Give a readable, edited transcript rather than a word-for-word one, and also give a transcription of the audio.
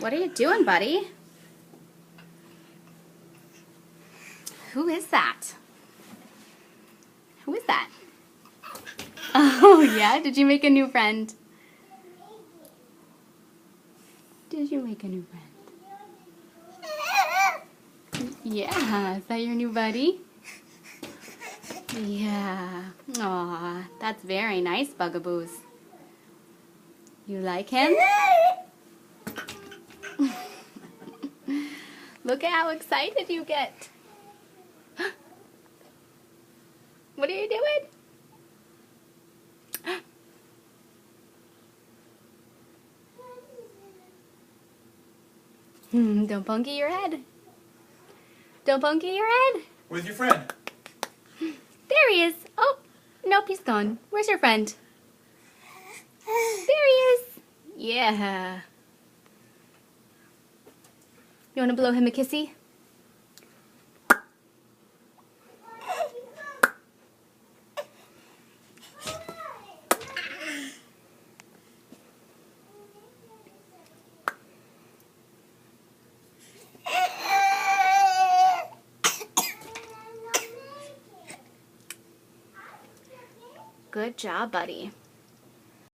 What are you doing, buddy? Who is that? Who is that? Oh, yeah? Did you make a new friend? Did you make a new friend? Yeah, is that your new buddy? Yeah. Aw, that's very nice, Bugaboos. You like him? Look at how excited you get. What are you doing? Don't punky your head. Don't punky your head. With your friend. There he is. Oh, nope, he's gone. Where's your friend? There he is. Yeah. You want to blow him a kissy? Good job, buddy.